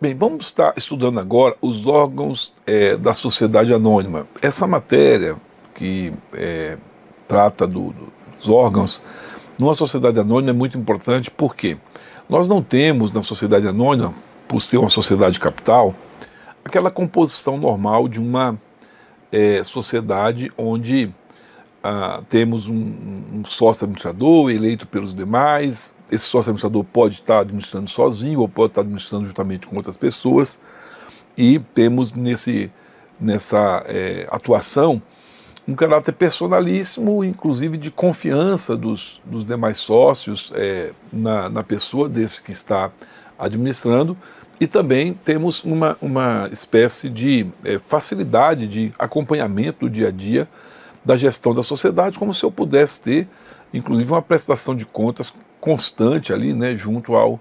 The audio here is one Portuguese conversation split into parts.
Bem, vamos estar estudando agora os órgãos da sociedade anônima. Essa matéria que trata dos órgãos numa sociedade anônima é muito importante porque nós não temos na sociedade anônima, por ser uma sociedade capital, aquela composição normal de uma sociedade onde temos um sócio administrador eleito pelos demais. Esse sócio administrador pode estar administrando sozinho ou pode estar administrando juntamente com outras pessoas, e temos nessa atuação um caráter personalíssimo, inclusive de confiança dos demais sócios na pessoa desse que está administrando, e também temos uma espécie de facilidade de acompanhamento do dia a dia da gestão da sociedade, como se eu pudesse ter, inclusive, uma prestação de contas constante ali, né, junto ao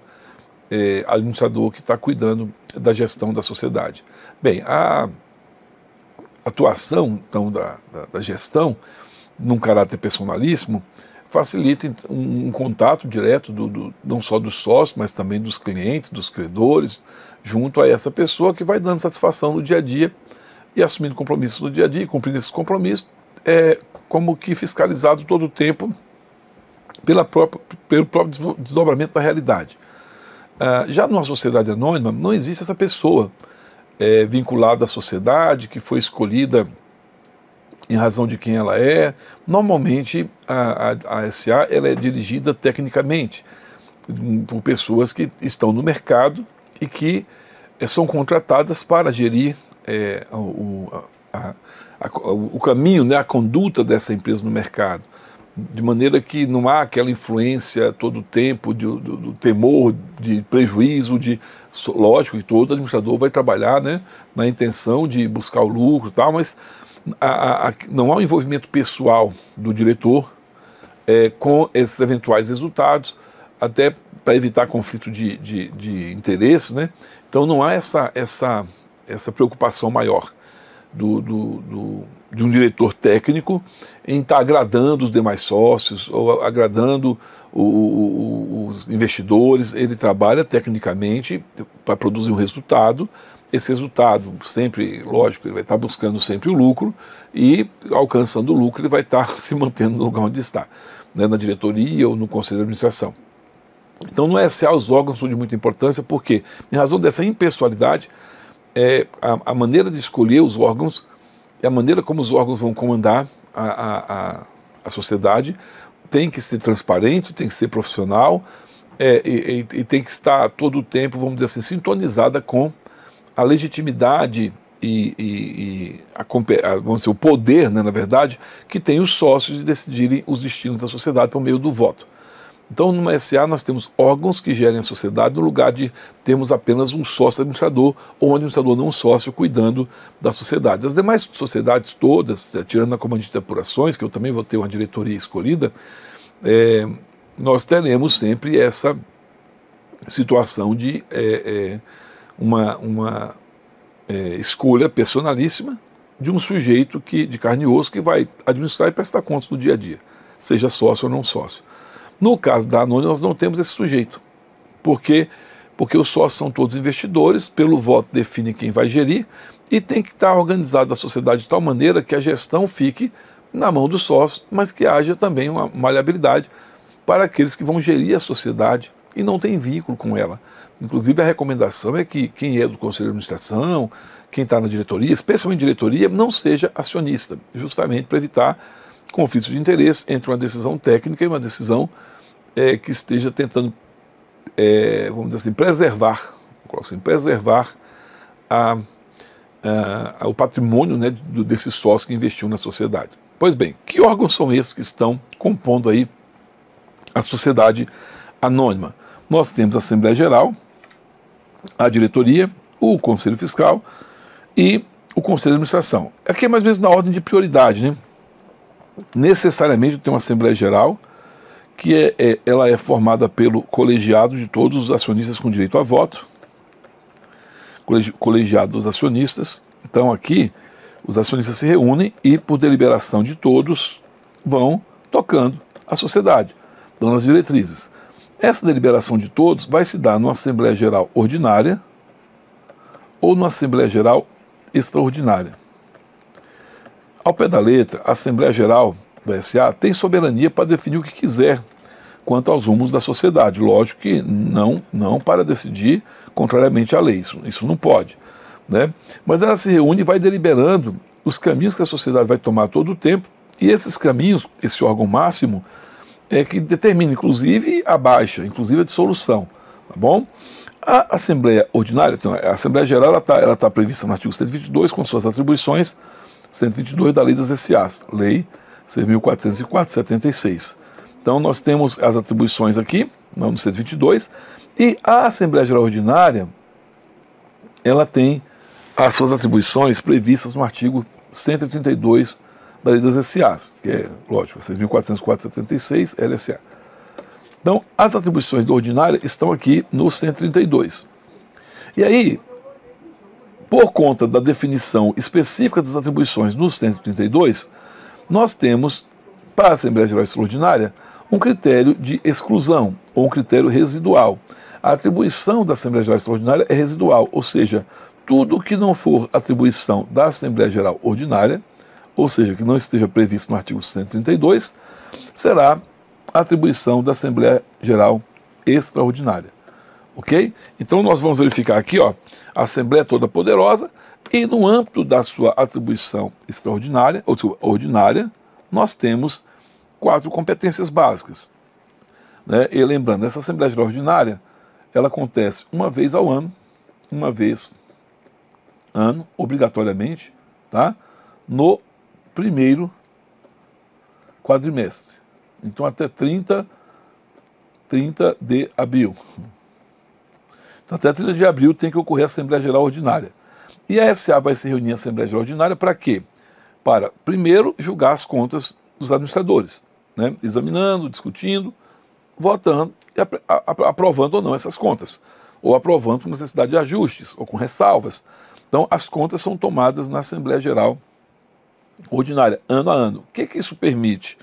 administrador que está cuidando da gestão da sociedade. Bem, a atuação, então, da gestão, num caráter personalíssimo, facilita um contato direto não só dos sócios, mas também dos clientes, dos credores, junto a essa pessoa que vai dando satisfação no dia a dia e assumindo compromissos no dia a dia, e cumprindo esses compromissos, como que fiscalizado todo o tempo pelo próprio desdobramento da realidade. Já numa sociedade anônima, não existe essa pessoa vinculada à sociedade, que foi escolhida em razão de quem ela é. Normalmente, a SA ela é dirigida tecnicamente por pessoas que estão no mercado e que são contratadas para gerir o caminho, né, a conduta dessa empresa no mercado, de maneira que não há aquela influência todo o tempo do temor, de prejuízo, lógico que todo administrador vai trabalhar, né, na intenção de buscar o lucro e tal, mas não há um envolvimento pessoal do diretor com esses eventuais resultados, até para evitar conflito de interesses, né? Então não há essa preocupação maior de um diretor técnico em estar agradando os demais sócios ou agradando os investidores. Ele trabalha tecnicamente para produzir um resultado. Esse resultado sempre, lógico, ele vai estar buscando sempre o lucro, e alcançando o lucro ele vai estar se mantendo no lugar onde está, né, na diretoria ou no conselho de administração. Então no SA os órgãos são de muita importância porque, em razão dessa impessoalidade, a maneira de escolher os órgãos e a maneira como os órgãos vão comandar a sociedade tem que ser transparente, tem que ser profissional, e tem que estar todo o tempo, vamos dizer assim, sintonizada com a legitimidade vamos dizer, o poder, né, na verdade, que tem os sócios de decidirem os destinos da sociedade por meio do voto. Então, numa SA, nós temos órgãos que gerem a sociedade, no lugar de termos apenas um sócio administrador ou um administrador não sócio cuidando da sociedade. As demais sociedades todas, tirando a Comandante de Apurações, que eu também vou ter uma diretoria escolhida, nós teremos sempre essa situação de uma escolha personalíssima de um sujeito de carne e osso que vai administrar e prestar contas no dia a dia, seja sócio ou não sócio. No caso da Anônima, nós não temos esse sujeito. Por quê? Porque os sócios são todos investidores, pelo voto define quem vai gerir, e tem que estar organizada a sociedade de tal maneira que a gestão fique na mão dos sócios, mas que haja também uma maleabilidade para aqueles que vão gerir a sociedade e não tem vínculo com ela. Inclusive, a recomendação é que quem é do conselho de administração, quem está na diretoria, especialmente diretoria, não seja acionista, justamente para evitar conflitos de interesse entre uma decisão técnica e uma decisão que esteja tentando, vamos dizer assim, preservar o patrimônio, né, desse sócio que investiu na sociedade. Pois bem, que órgãos são esses que estão compondo aí a sociedade anônima? Nós temos a Assembleia Geral, a diretoria, o Conselho Fiscal e o Conselho de Administração. Aqui é mais ou menos na ordem de prioridade, né? Necessariamente tem uma Assembleia Geral, que ela é formada pelo colegiado de todos os acionistas com direito a voto, colegiado dos acionistas. Então aqui os acionistas se reúnem e, por deliberação de todos, vão tocando a sociedade, dando as diretrizes. Essa deliberação de todos vai se dar numa Assembleia Geral ordinária, ou numa Assembleia Geral Extraordinária. Ao pé da letra, a Assembleia Geral da SA tem soberania para definir o que quiser quanto aos rumos da sociedade. Lógico que não para decidir contrariamente à lei, isso não pode, né? Mas ela se reúne e vai deliberando os caminhos que a sociedade vai tomar todo o tempo, e esses caminhos, esse órgão máximo, é que determina, inclusive, a baixa, inclusive a dissolução, tá bom? A Assembleia Ordinária, então, a Assembleia Geral, ela tá prevista no artigo 122, com suas atribuições, 122 da Lei das SAs, Lei 6.404, 76. Então, nós temos as atribuições aqui, no 122, e a Assembleia Geral Ordinária, ela tem as suas atribuições previstas no artigo 132 da Lei das SAs, que é, lógico, 6.404, 76, LSA. Então, as atribuições da ordinária estão aqui no 132. E aí, por conta da definição específica das atribuições no 132, nós temos, para a Assembleia Geral Extraordinária, um critério de exclusão, ou um critério residual. A atribuição da Assembleia Geral Extraordinária é residual, ou seja, tudo que não for atribuição da Assembleia Geral Ordinária, ou seja, que não esteja previsto no artigo 132, será atribuição da Assembleia Geral Extraordinária. Ok? Então nós vamos verificar aqui, ó, a Assembleia toda poderosa, e no âmbito da sua atribuição extraordinária, ou ordinária, nós temos 4 competências básicas, né? E lembrando, essa Assembleia Geral Ordinária, ela acontece uma vez ao ano, obrigatoriamente, tá? No primeiro quadrimestre. Então, até 30 de abril. Então, até 30 de abril tem que ocorrer a Assembleia Geral Ordinária. E a SA vai se reunir em Assembleia Geral Ordinária para quê? Para, primeiro, julgar as contas dos administradores, né? Examinando, discutindo, votando e aprovando ou não essas contas, ou aprovando com necessidade de ajustes, ou com ressalvas. Então, as contas são tomadas na Assembleia Geral Ordinária, ano a ano. O que isso permite?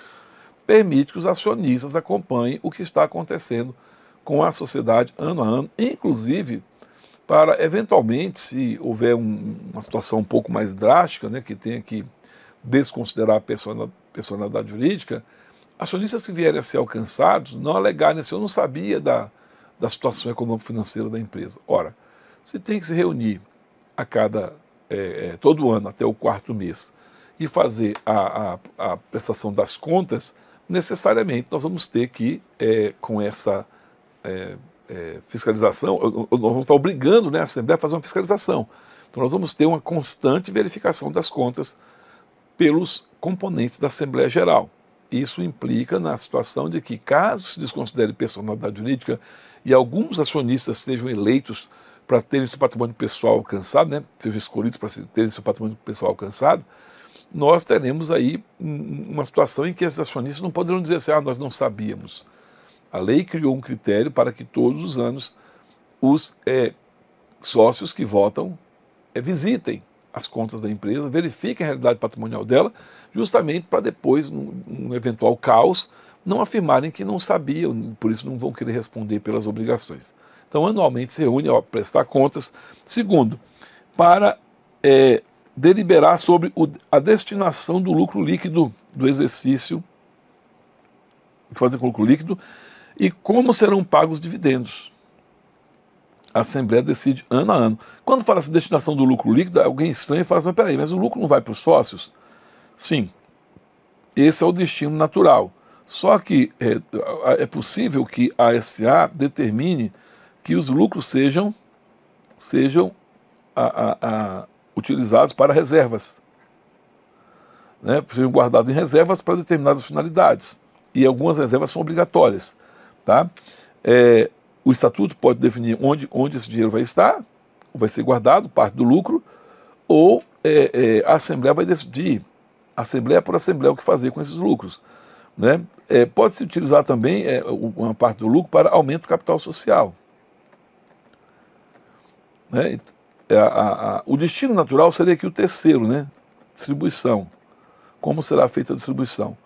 Permite que os acionistas acompanhem o que está acontecendo com a sociedade ano a ano, inclusive para, eventualmente, se houver uma situação um pouco mais drástica, né, que tenha que desconsiderar a personalidade jurídica, acionistas que vierem a ser alcançados não alegarem assim, eu não sabia da situação econômico-financeira da empresa. Ora, se tem que se reunir a todo ano, até o 4º mês, e fazer a prestação das contas, necessariamente nós vamos ter que, com essa fiscalização, nós vamos estar obrigando, né, a Assembleia a fazer uma fiscalização. Então nós vamos ter uma constante verificação das contas pelos componentes da Assembleia Geral. Isso implica na situação de que, caso se desconsidere personalidade jurídica e alguns acionistas sejam eleitos para terem seu patrimônio pessoal alcançado, né, sejam escolhidos para terem seu patrimônio pessoal alcançado, nós teremos aí uma situação em que esses acionistas não poderão dizer assim, nós não sabíamos. A lei criou um critério para que todos os anos os sócios que votam visitem as contas da empresa, verifiquem a realidade patrimonial dela, justamente para depois, num eventual caos, não afirmarem que não sabiam, por isso não vão querer responder pelas obrigações. Então, anualmente se reúne para prestar contas. Segundo, para deliberar sobre a destinação do lucro líquido do exercício, o que fazer com o lucro líquido, e como serão pagos os dividendos. A Assembleia decide ano a ano. Quando fala assim, destinação do lucro líquido, alguém estranha e fala assim, mas peraí, mas o lucro não vai para os sócios? Sim, esse é o destino natural. Só que é possível que a SA determine que os lucros sejam utilizados para reservas, né? Sejam guardados em reservas para determinadas finalidades. E algumas reservas são obrigatórias, tá? O estatuto pode definir onde esse dinheiro vai estar, vai ser guardado, parte do lucro, ou a Assembleia vai decidir, Assembleia por Assembleia, o que fazer com esses lucros, né? Pode-se utilizar também uma parte do lucro para aumento do capital social, né? O destino natural seria aqui o terceiro, né? Distribuição. Como será feita a distribuição?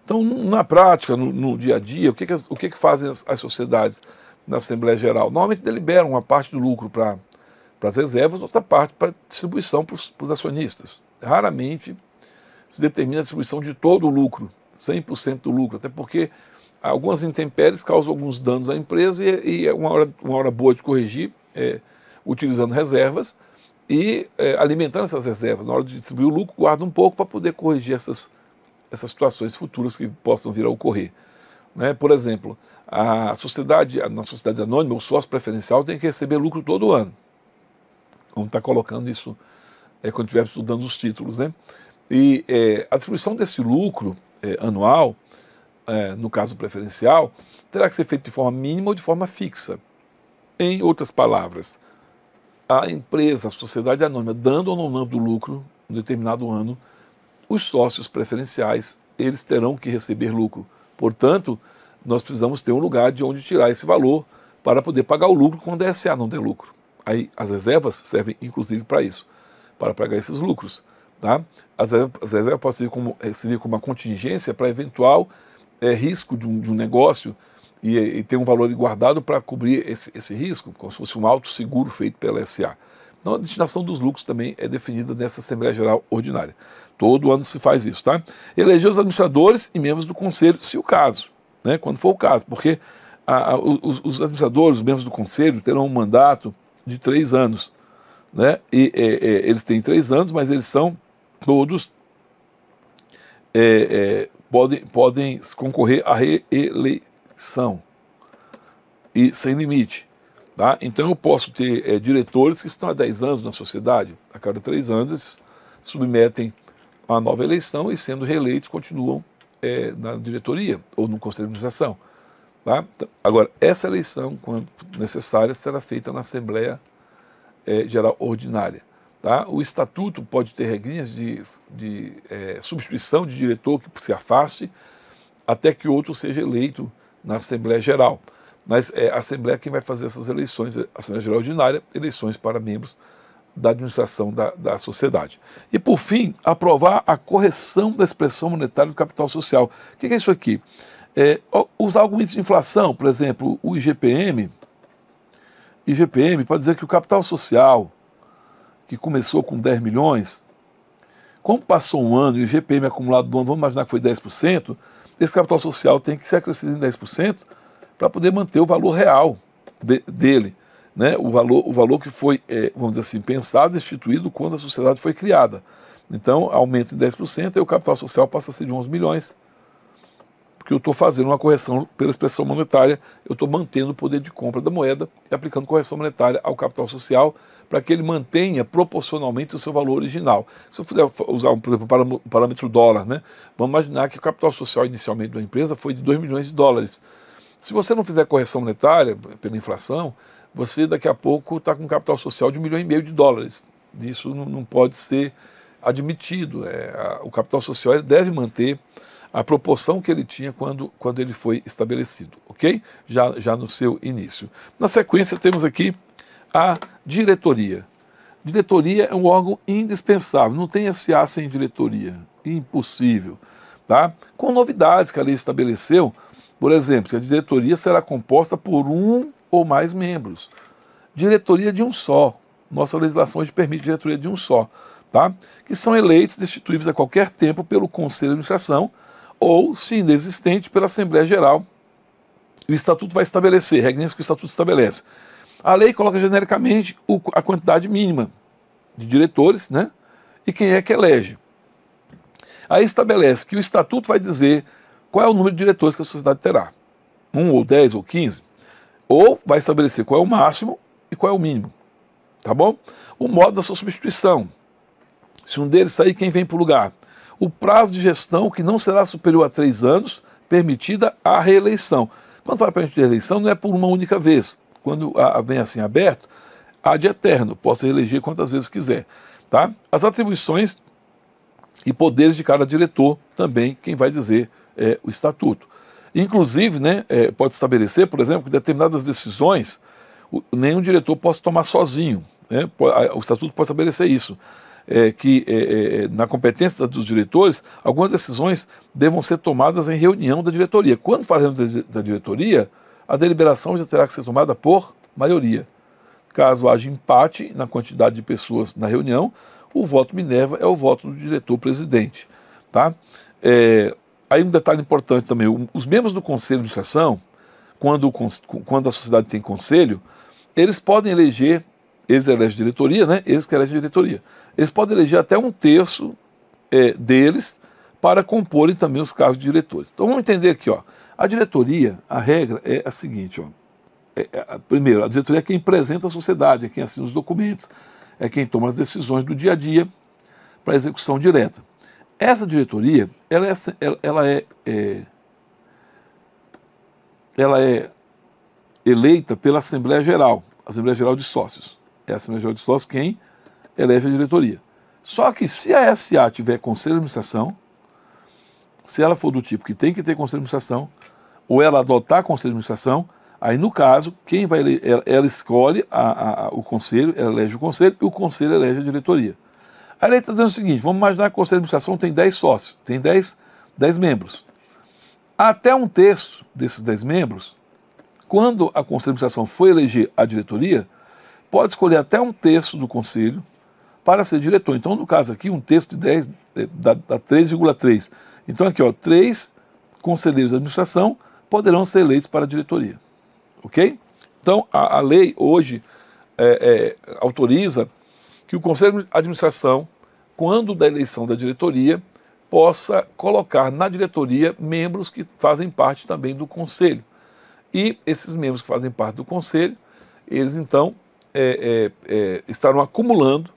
Então, na prática, no dia a dia, o que fazem as sociedades na Assembleia Geral? Normalmente deliberam uma parte do lucro para para as reservas, outra parte para distribuição para os acionistas. Raramente se determina a distribuição de todo o lucro, 100% do lucro, até porque algumas intempéries causam alguns danos à empresa e é uma hora boa de corrigir, utilizando reservas e alimentando essas reservas. Na hora de distribuir o lucro, guarda um pouco para poder corrigir essas situações futuras que possam vir a ocorrer. Né? Por exemplo, na sociedade anônima, o sócio preferencial tem que receber lucro todo ano. Vamos estar colocando isso quando estivermos estudando os títulos. Né? E a distribuição desse lucro anual, no caso preferencial, terá que ser feita de forma mínima ou de forma fixa. Em outras palavras, a empresa, a sociedade anônima, dando ou não dando lucro em determinado ano, os sócios preferenciais, eles terão que receber lucro. Portanto, nós precisamos ter um lugar de onde tirar esse valor para poder pagar o lucro quando a SA não der lucro. Aí as reservas servem inclusive para isso, para pagar esses lucros. Tá? As reservas podem servir como uma contingência para eventual risco de um negócio e ter um valor guardado para cobrir esse risco, como se fosse um alto seguro feito pela SA. Então a destinação dos lucros também é definida nessa Assembleia Geral Ordinária. Todo ano se faz isso, tá? Eleger os administradores e membros do conselho, se o caso, né? Quando for o caso, porque os administradores, os membros do conselho terão um mandato de 3 anos, né? E eles têm 3 anos, mas eles são todos podem concorrer à reeleição e sem limite. Tá? Então eu posso ter diretores que estão há 10 anos na sociedade, a cada 3 anos eles submetem a uma nova eleição e sendo reeleitos continuam na diretoria ou no conselho de administração. Tá? Agora, essa eleição, quando necessária, será feita na Assembleia Geral Ordinária. Tá? O estatuto pode ter regrinhas de substituição de diretor que se afaste até que outro seja eleito na Assembleia Geral. Mas a Assembleia é quem vai fazer essas eleições, a Assembleia Geral Ordinária, eleições para membros da administração da sociedade. E, por fim, aprovar a correção da expressão monetária do capital social. O que é isso aqui? Usar algum índice de inflação, por exemplo, o IGPM pode dizer que o capital social, que começou com 10 milhões, como passou um ano e o IGPM acumulado do ano, vamos imaginar que foi 10%, esse capital social tem que ser acrescido em 10% para poder manter o valor real dele, né? O valor que foi, vamos dizer assim, pensado e instituído quando a sociedade foi criada. Então, aumenta em 10% e o capital social passa a ser de 11 milhões, porque eu estou fazendo uma correção pela expressão monetária, eu estou mantendo o poder de compra da moeda e aplicando correção monetária ao capital social para que ele mantenha proporcionalmente o seu valor original. Se eu puder usar, por exemplo, o parâmetro dólar, né? Vamos imaginar que o capital social inicialmente da empresa foi de 2 milhões de dólares. Se você não fizer correção monetária pela inflação, você daqui a pouco está com um capital social de 1,5 milhão de dólares. Isso não pode ser admitido. O capital social ele deve manter a proporção que ele tinha quando ele foi estabelecido, ok? Já no seu início. Na sequência temos aqui a diretoria. Diretoria é um órgão indispensável, não tem SA sem diretoria, impossível. Tá? Com novidades que a lei estabeleceu, por exemplo, que a diretoria será composta por um ou mais membros. Diretoria de um só. Nossa legislação hoje permite diretoria de um só, tá? Que são eleitos e destituídos a qualquer tempo pelo Conselho de Administração ou, se inexistente, pela Assembleia Geral. E o Estatuto vai estabelecer, regrinhas que o Estatuto estabelece. A lei coloca genericamente a quantidade mínima de diretores, né? E quem é que elege. Aí estabelece que o Estatuto vai dizer qual é o número de diretores que a sociedade terá. 1 ou 10 ou 15. Ou vai estabelecer qual é o máximo e qual é o mínimo. Tá bom? O modo da sua substituição. Se um deles sair, quem vem para o lugar? O prazo de gestão, que não será superior a 3 anos, permitida a reeleição. Quando fala permitida a reeleição, não é por uma única vez. Quando vem assim aberto, há de eterno. Posso reeleger quantas vezes quiser. Tá? As atribuições e poderes de cada diretor também, quem vai dizer o Estatuto. Inclusive, né, pode estabelecer, por exemplo, que determinadas decisões nenhum diretor possa tomar sozinho. Né? O Estatuto pode estabelecer isso. Que na competência dos diretores, algumas decisões devam ser tomadas em reunião da diretoria. Quando fala reunião da diretoria, a deliberação já terá que ser tomada por maioria. Caso haja empate na quantidade de pessoas na reunião, o voto Minerva é o voto do diretor-presidente. Tá? Aí um detalhe importante também, os membros do Conselho de Administração, quando a sociedade tem conselho, eles podem eleger, eles elegem diretoria, né? Eles que elegem diretoria. Eles podem eleger até um terço deles para comporem também os cargos de diretores. Então vamos entender aqui, ó, a diretoria, a regra é a seguinte, ó, primeiro, a diretoria é quem apresenta a sociedade, é quem assina os documentos, é quem toma as decisões do dia a dia para execução direta. Essa diretoria, ela é eleita pela Assembleia Geral de Sócios. É a Assembleia Geral de Sócios quem elege a diretoria. Só que se a SA tiver conselho de administração, se ela for do tipo que tem que ter conselho de administração, ou ela adotar conselho de administração, aí no caso, quem vai ela escolhe o conselho, ela elege o conselho e o conselho elege a diretoria. A lei está dizendo o seguinte, vamos imaginar que o conselho de administração tem 10 sócios, tem 10 membros. Até um terço desses 10 membros, quando a conselho de administração for eleger a diretoria, pode escolher até um terço do conselho para ser diretor. Então, no caso aqui, um terço de 10 dá 3,3. Então aqui, ó, 3 conselheiros de administração poderão ser eleitos para a diretoria. Ok? Então, a lei hoje autoriza que o Conselho de Administração, quando da eleição da diretoria, possa colocar na diretoria membros que fazem parte também do Conselho. E esses membros que fazem parte do Conselho, eles então estarão acumulando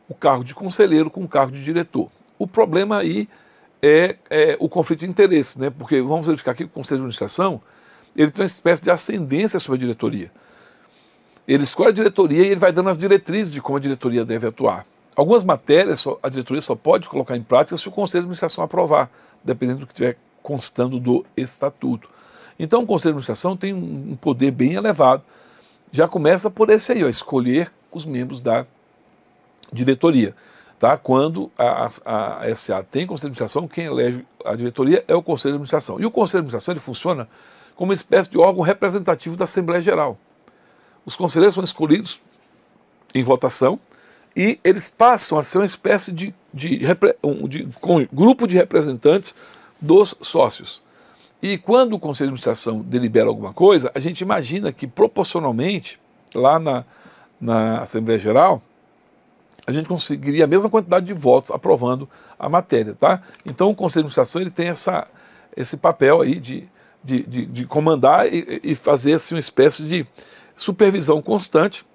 o cargo de conselheiro com o cargo de diretor. O problema aí é o conflito de interesse, né? Porque vamos verificar aqui que o Conselho de Administração ele tem uma espécie de ascendência sobre a diretoria. Ele escolhe a diretoria e ele vai dando as diretrizes de como a diretoria deve atuar. Algumas matérias a diretoria só pode colocar em prática se o Conselho de Administração aprovar, dependendo do que estiver constando do estatuto. Então o Conselho de Administração tem um poder bem elevado. Já começa por esse aí, ó, escolher os membros da diretoria. Tá? Quando a SA tem Conselho de Administração, quem elege a diretoria é o Conselho de Administração. E o Conselho de Administração ele funciona como uma espécie de órgão representativo da Assembleia Geral. Os conselheiros são escolhidos em votação e eles passam a ser uma espécie de grupo de representantes dos sócios. E quando o Conselho de Administração delibera alguma coisa, a gente imagina que proporcionalmente, lá na Assembleia Geral, a gente conseguiria a mesma quantidade de votos aprovando a matéria. Tá? Então o Conselho de Administração ele tem esse papel aí de comandar e fazer assim, uma espécie de supervisão constante,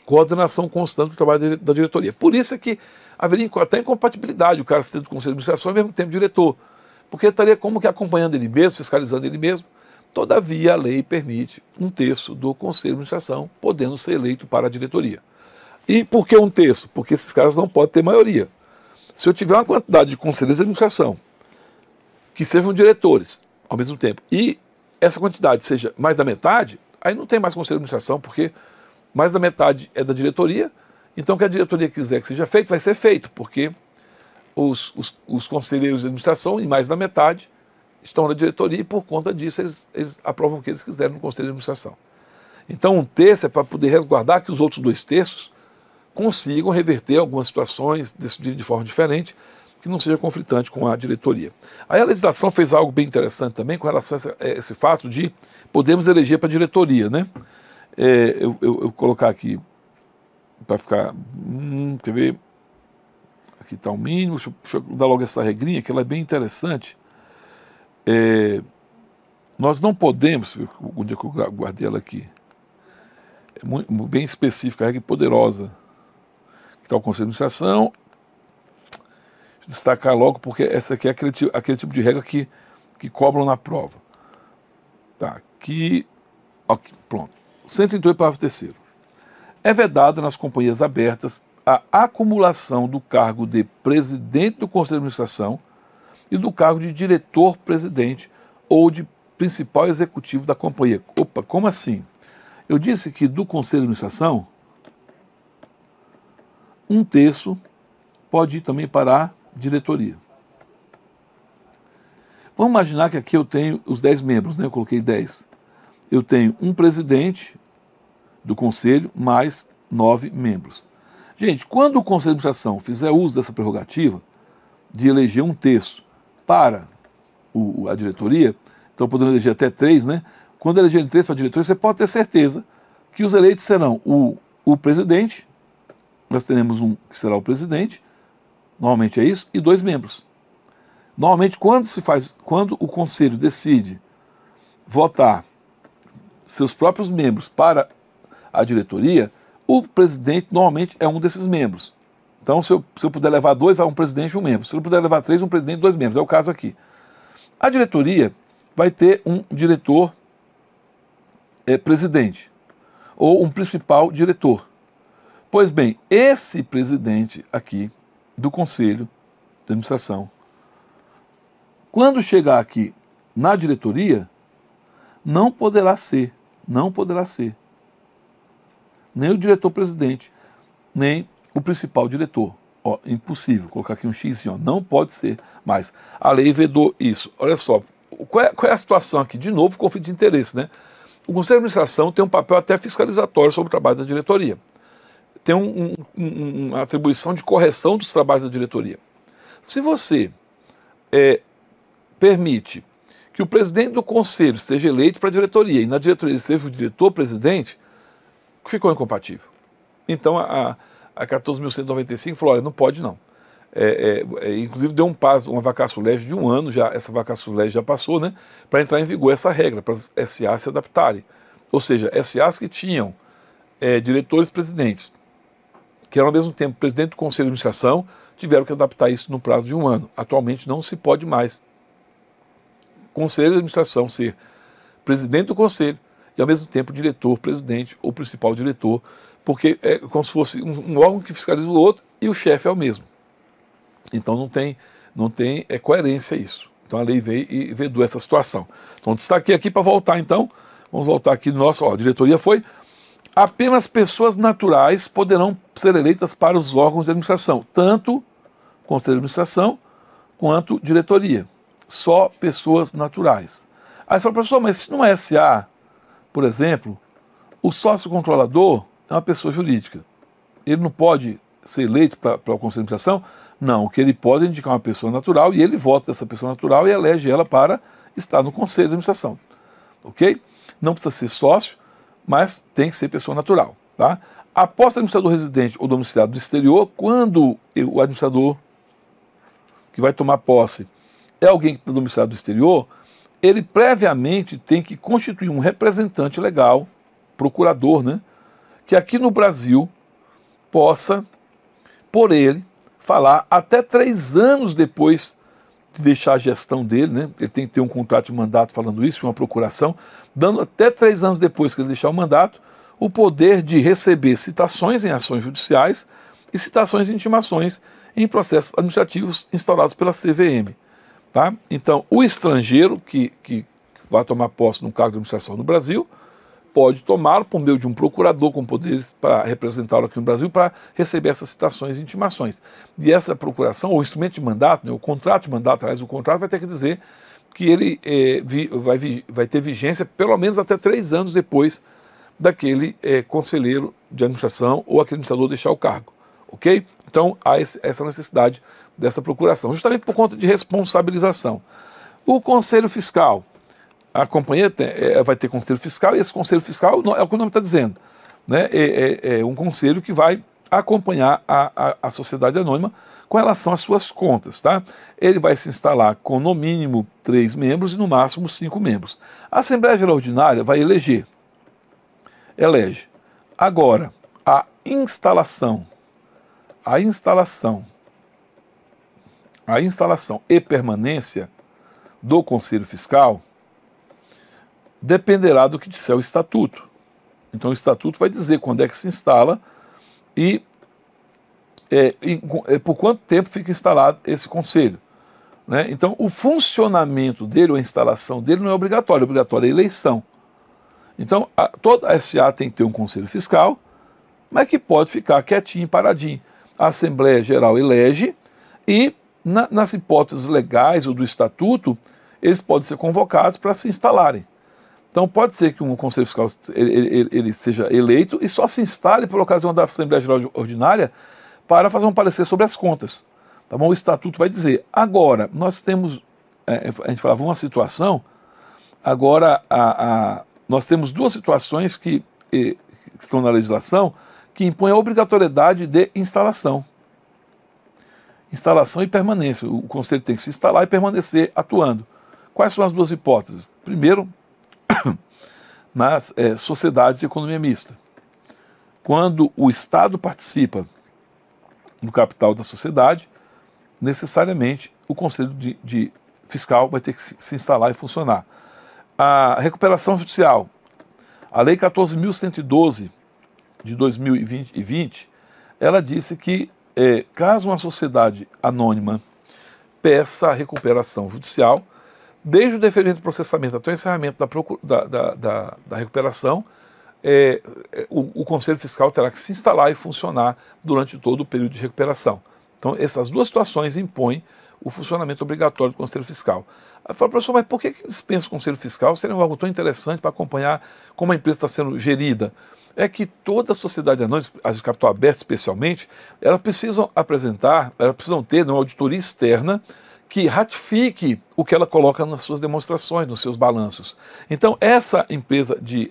coordenação constante do trabalho da diretoria. Por isso é que haveria até incompatibilidade o cara ser do Conselho de Administração e ao mesmo tempo diretor, porque estaria como que acompanhando ele mesmo, fiscalizando ele mesmo. Todavia, a lei permite um terço do Conselho de Administração podendo ser eleito para a diretoria. E por que um terço? Porque esses caras não podem ter maioria. Se eu tiver uma quantidade de conselheiros de administração que sejam diretores ao mesmo tempo e essa quantidade seja mais da metade, aí não tem mais conselho de administração, porque mais da metade é da diretoria, então o que a diretoria quiser que seja feito, vai ser feito, porque os conselheiros de administração, em mais da metade, estão na diretoria e por conta disso eles aprovam o que eles quiserem no conselho de administração. Então um terço é para poder resguardar que os outros 2 terços consigam reverter algumas situações, decidirem de forma diferente, que não seja conflitante com a diretoria. Aí a legislação fez algo bem interessante também com relação a esse fato de podemos eleger para a diretoria, né? Eu vou colocar aqui para ficar, quer ver, aqui está o mínimo, deixa eu dar logo essa regrinha, que ela é bem interessante. Nós não podemos, onde é que eu guardei ela aqui, é muito, bem específica, a regra poderosa, que está o Conselho de Administração, destacar logo, porque essa aqui é aquele tipo de regra que cobram na prova. Tá, aqui, pronto. 138, parágrafo 3º. É vedada nas companhias abertas a acumulação do cargo de presidente do Conselho de Administração e do cargo de diretor-presidente ou de principal executivo da companhia. Opa, como assim? Eu disse que do Conselho de Administração, um terço pode ir também para a diretoria. Vamos imaginar que aqui eu tenho os 10 membros, né? Eu coloquei 10. Eu tenho um presidente, do Conselho mais 9 membros. Gente, quando o Conselho de Administração fizer uso dessa prerrogativa de eleger um terço para a diretoria, então podendo eleger até 3, né? Quando eleger 3 para a diretoria, você pode ter certeza que os eleitos serão o presidente, nós teremos um que será o presidente, normalmente é isso, e 2 membros. Normalmente, quando o Conselho decide votar seus próprios membros para a diretoria, o presidente normalmente é um desses membros. Então, se eu puder levar 2, vai um presidente e um membro. Se eu puder levar 3, um presidente e 2 membros. É o caso aqui. A diretoria vai ter um diretor presidente ou um principal diretor. Pois bem, esse presidente aqui do Conselho de Administração, quando chegar aqui na diretoria, não poderá ser nem o diretor-presidente, nem o principal diretor. Ó, impossível, colocar aqui um X, ó, não pode ser mais. A lei vedou isso. Olha só, qual é a situação aqui? De novo, conflito de interesse, né? O Conselho de Administração tem um papel até fiscalizatório sobre o trabalho da diretoria. Tem uma atribuição de correção dos trabalhos da diretoria. Se você permite que o presidente do conselho seja eleito para a diretoria e na diretoria ele seja o diretor-presidente, ficou incompatível. Então a 14.195 falou, olha, não pode não. Inclusive deu uma vacatio legis de 1 ano, essa vacatio legis já passou, né, para entrar em vigor essa regra, para as SAs se adaptarem. Ou seja, SAs que tinham diretores-presidentes, que eram ao mesmo tempo presidente do Conselho de Administração, tiveram que adaptar isso no prazo de 1 ano. Atualmente não se pode mais Conselho de Administração ser presidente do Conselho e ao mesmo tempo diretor, presidente ou principal diretor, porque é como se fosse um órgão que fiscaliza o outro e o chefe é o mesmo. Então não tem coerência isso. Então a lei veio e vedou essa situação. Então destaquei aqui para voltar então, vamos voltar aqui no nosso, a diretoria foi, apenas pessoas naturais poderão ser eleitas para os órgãos de administração, tanto Conselho de Administração quanto diretoria. Só pessoas naturais. Aí você fala, professor, mas se não é SA, por exemplo, o sócio controlador é uma pessoa jurídica. Ele não pode ser eleito para o Conselho de Administração? Não, o que ele pode é indicar uma pessoa natural e ele vota dessa pessoa natural e elege ela para estar no Conselho de Administração. Ok? Não precisa ser sócio, mas tem que ser pessoa natural. Tá? Após o administrador residente ou domiciliado do exterior, quando o administrador que vai tomar posse é alguém que está domiciliado do exterior, ele previamente tem que constituir um representante legal, procurador, né, que aqui no Brasil possa, por ele, falar até 3 anos depois de deixar a gestão dele, né, ele tem que ter um contrato de mandato falando isso, uma procuração, dando até 3 anos depois que ele deixar o mandato, o poder de receber citações em ações judiciais e citações e intimações em processos administrativos instaurados pela CVM. Tá? Então, o estrangeiro que vai tomar posse no cargo de administração no Brasil pode tomá-lo por meio de um procurador com poderes para representá-lo aqui no Brasil para receber essas citações e intimações. E essa procuração, ou instrumento de mandato, né, o contrato de mandato, aliás, o contrato vai ter que dizer que ele vai ter vigência pelo menos até 3 anos depois daquele conselheiro de administração ou aquele administrador deixar o cargo. Ok? Então, há essa necessidade dessa procuração, justamente por conta de responsabilização. O Conselho Fiscal, a companhia vai ter Conselho Fiscal, e esse Conselho Fiscal é o que o nome está dizendo, né? É um conselho que vai acompanhar a sociedade anônima com relação às suas contas. Tá? Ele vai se instalar com no mínimo 3 membros e no máximo 5 membros. A Assembleia Geral Ordinária vai elege. Agora, a instalação e permanência do Conselho Fiscal dependerá do que disser o Estatuto. Então o Estatuto vai dizer quando é que se instala e por quanto tempo fica instalado esse Conselho. Né? Então o funcionamento dele, ou a instalação dele não é obrigatório é a eleição. Então toda a SA tem que ter um Conselho Fiscal, mas que pode ficar quietinho, paradinho. A Assembleia Geral elege e, nas hipóteses legais ou do Estatuto, eles podem ser convocados para se instalarem. Então pode ser que um conselho fiscal ele seja eleito e só se instale por ocasião da Assembleia Geral Ordinária para fazer um parecer sobre as contas. Tá bom? O estatuto vai dizer. Agora, nós temos, a gente falava uma situação, agora nós temos duas situações que estão na legislação que impõem a obrigatoriedade de instalação. Instalação e permanência. O conselho tem que se instalar e permanecer atuando. Quais são as duas hipóteses? Primeiro, nas sociedades de economia mista. Quando o Estado participa do capital da sociedade, necessariamente o conselho de fiscal vai ter que se instalar e funcionar. A recuperação judicial, a Lei 14.112 de 2020, ela disse que caso uma sociedade anônima peça a recuperação judicial, desde o deferimento do processamento até o encerramento da recuperação, o Conselho Fiscal terá que se instalar e funcionar durante todo o período de recuperação. Então, essas duas situações impõem o funcionamento obrigatório do Conselho Fiscal. Eu falo, professor, mas por que dispensa o Conselho Fiscal? Seria algo tão interessante para acompanhar como a empresa está sendo gerida. É que toda a sociedade anônima, as de capital aberto especialmente, elas precisam ter uma auditoria externa que ratifique o que ela coloca nas suas demonstrações, nos seus balanços. Então, essa empresa de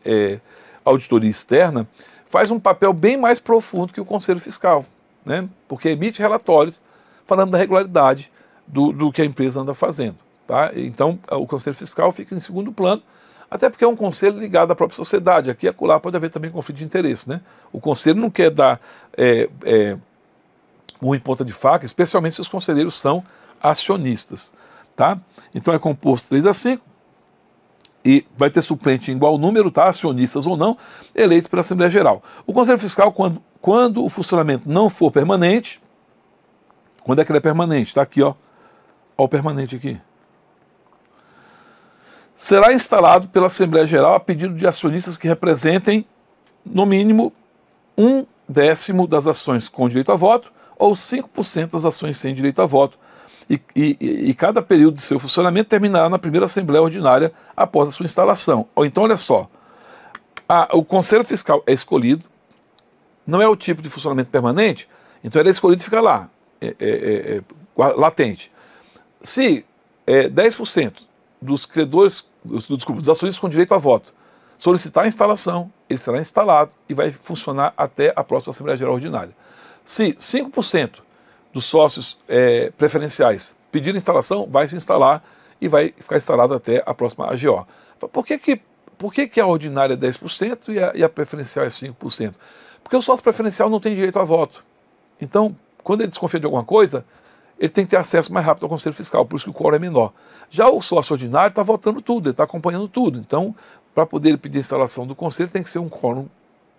auditoria externa faz um papel bem mais profundo que o Conselho Fiscal, né? Porque emite relatórios falando da regularidade do que a empresa anda fazendo. Tá? Então, o Conselho Fiscal fica em segundo plano, até porque é um conselho ligado à própria sociedade. Aqui e acolá pode haver também conflito de interesse. Né? O conselho não quer dar em ponta de faca, especialmente se os conselheiros são acionistas. Tá? Então é composto 3 a 5 e vai ter suplente em igual número, tá? Acionistas ou não, eleitos pela Assembleia Geral. O Conselho Fiscal, quando o funcionamento não for permanente, quando é que ele é permanente? Está aqui, ó. Ó o permanente aqui. Será instalado pela Assembleia Geral a pedido de acionistas que representem, no mínimo, 1/10 das ações com direito a voto ou 5% das ações sem direito a voto. E cada período de seu funcionamento terminará na primeira Assembleia Ordinária após a sua instalação. Ou então, olha só, o Conselho Fiscal é escolhido, não é o tipo de funcionamento permanente, então ele é escolhido e fica lá, latente. Se 10% dos credores, dos acionistas com direito a voto, solicitar a instalação, ele será instalado e vai funcionar até a próxima Assembleia Geral Ordinária. Se 5% dos sócios preferenciais pedirem instalação, vai se instalar e vai ficar instalado até a próxima AGO. Por que a ordinária é 10% e a preferencial é 5%? Porque o sócio preferencial não tem direito a voto. Então, quando ele desconfia de alguma coisa, ele tem que ter acesso mais rápido ao Conselho Fiscal, por isso que o quórum é menor. Já o sócio ordinário está votando tudo, ele está acompanhando tudo. Então, para poder pedir a instalação do Conselho, tem que ser um quórum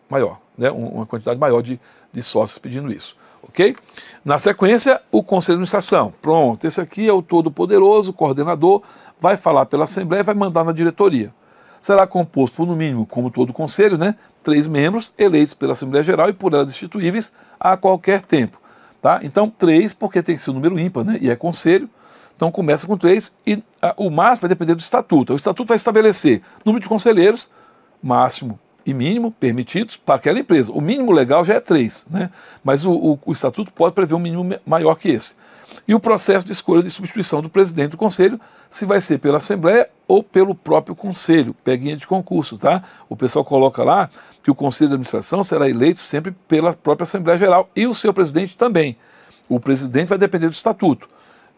maior, né? Uma quantidade maior de sócios pedindo isso. Ok? Na sequência, o Conselho de Administração. Pronto, esse aqui é o todo-poderoso, coordenador, vai falar pela Assembleia e vai mandar na diretoria. Será composto por, no mínimo, como todo o Conselho, né, 3 membros eleitos pela Assembleia Geral e por ela destituíveis a qualquer tempo. Tá? Então, 3, porque tem que ser um número ímpar, né, e é Conselho. Então, começa com 3 e o máximo vai depender do Estatuto. O Estatuto vai estabelecer número de conselheiros, máximo e mínimo permitidos para aquela empresa. O mínimo legal já é 3, né? Mas o Estatuto pode prever um mínimo maior que esse. E o processo de escolha de substituição do presidente do Conselho, se vai ser pela Assembleia ou pelo próprio Conselho, peguinha de concurso, tá? O pessoal coloca lá que o Conselho de Administração será eleito sempre pela própria Assembleia Geral e o seu presidente também. O presidente vai depender do Estatuto.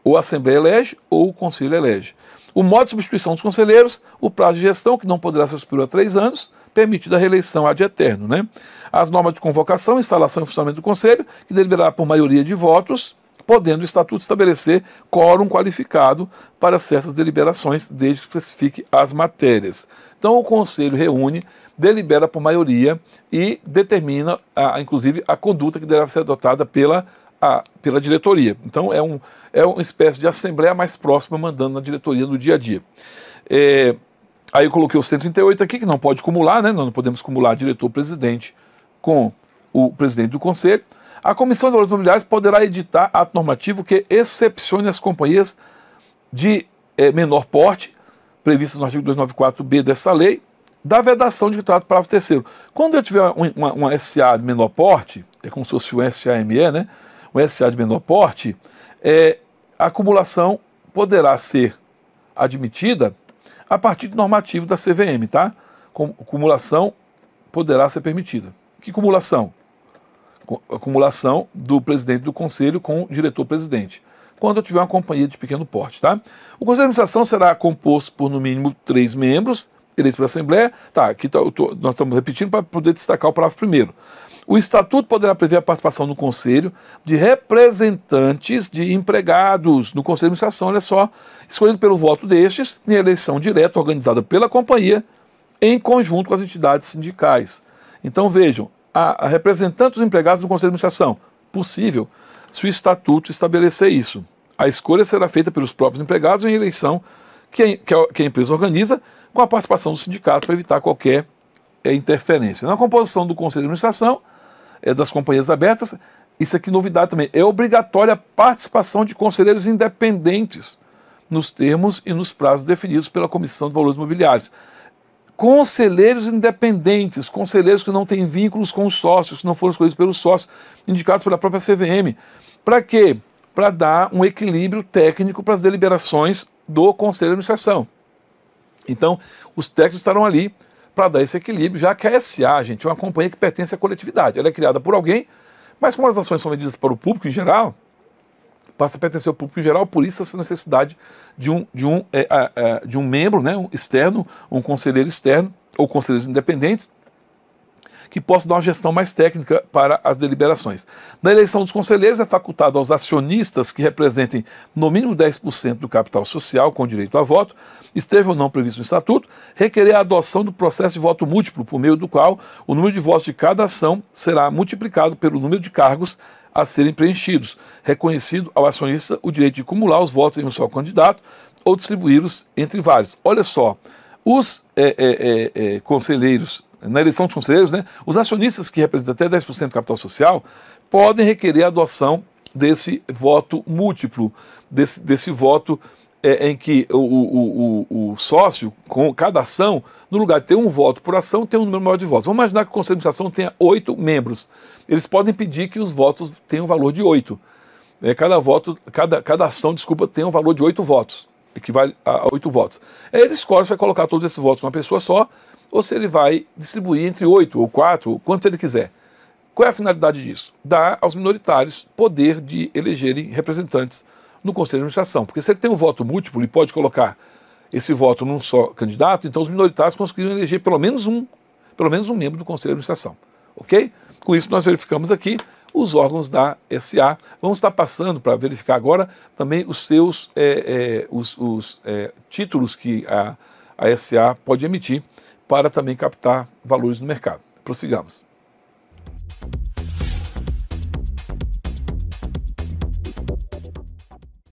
Ou a Assembleia elege ou o Conselho elege. O modo de substituição dos conselheiros, o prazo de gestão, que não poderá ser superior a 3 anos, permitida a reeleição ad eterno, né? As normas de convocação, instalação e funcionamento do Conselho, que deliberará por maioria de votos, podendo o Estatuto estabelecer quórum qualificado para certas deliberações, desde que especifique as matérias. Então o Conselho reúne, delibera por maioria e determina, inclusive, a conduta que deverá ser adotada pela diretoria. Então é uma espécie de assembleia mais próxima, mandando na diretoria no dia a dia. Aí eu coloquei o 138 aqui, que não pode cumular, né? Nós não podemos cumular diretor-presidente com o presidente do Conselho. A Comissão de Valores Imobiliários poderá editar ato normativo que excepcione as companhias de menor porte, previstas no artigo 294b dessa lei, da vedação de contrato parágrafo 3º. Quando eu tiver uma SA de menor porte, é como se fosse um SAME, né? Um SA de menor porte, a acumulação poderá ser admitida a partir do normativo da CVM, tá? Acumulação poderá ser permitida. Que acumulação? Acumulação do presidente do conselho com o diretor-presidente, quando eu tiver uma companhia de pequeno porte, tá? O conselho de administração será composto por no mínimo 3 membros, eleitos pela Assembleia. Tá, aqui nós estamos repetindo para poder destacar o parágrafo 1º. O estatuto poderá prever a participação no conselho de representantes de empregados no conselho de administração, olha só, escolhido pelo voto destes, em eleição direta organizada pela companhia, em conjunto com as entidades sindicais. Então vejam, a representantes dos empregados no conselho de administração, possível, se o estatuto estabelecer isso. A escolha será feita pelos próprios empregados em eleição que a empresa organiza, com a participação dos sindicatos para evitar qualquer interferência. Na composição do conselho de administração, das companhias abertas, isso aqui novidade também, é obrigatória a participação de conselheiros independentes nos termos e nos prazos definidos pela Comissão de Valores Mobiliários. Conselheiros independentes, conselheiros que não têm vínculos com os sócios, que não foram escolhidos pelos sócios, indicados pela própria CVM. Para quê? Para dar um equilíbrio técnico para as deliberações do Conselho de Administração. Então, os técnicos estarão ali para dar esse equilíbrio, já que a SA, gente, é uma companhia que pertence à coletividade. Ela é criada por alguém, mas como as ações são vendidas para o público em geral, passa a pertencer ao público em geral, por isso essa necessidade de um membro, né, um externo, um conselheiro externo, ou conselheiros independentes, que possa dar uma gestão mais técnica para as deliberações. Na eleição dos conselheiros é facultado aos acionistas que representem no mínimo 10% do capital social com direito a voto, esteja ou não previsto no Estatuto, requerer a adoção do processo de voto múltiplo, por meio do qual o número de votos de cada ação será multiplicado pelo número de cargos a serem preenchidos, reconhecido ao acionista o direito de acumular os votos em um só candidato ou distribuí-los entre vários. Olha só, os conselheiros, na eleição dos conselheiros, né, os acionistas que representam até 10% do capital social podem requerer a adoção desse voto múltiplo, desse voto em que o sócio, com cada ação, no lugar de ter um voto por ação, tem um número maior de votos. Vamos imaginar que o Conselho de Administração tenha 8 membros. Eles podem pedir que os votos tenham um valor de 8. Cada ação, tem um valor de 8 votos, equivale a 8 votos. Aí ele escolhe se vai colocar todos esses votos numa pessoa só, ou se ele vai distribuir entre 8 ou 4, ou quantos ele quiser. Qual é a finalidade disso? Dar aos minoritários poder de elegerem representantes no Conselho de Administração. Porque se ele tem um voto múltiplo e pode colocar esse voto num só candidato, então os minoritários conseguiriam eleger pelo menos um membro do Conselho de Administração. Ok? Com isso nós verificamos aqui os órgãos da SA. Vamos estar passando para verificar agora também os seus títulos que a SA pode emitir para também captar valores no mercado. Prossigamos.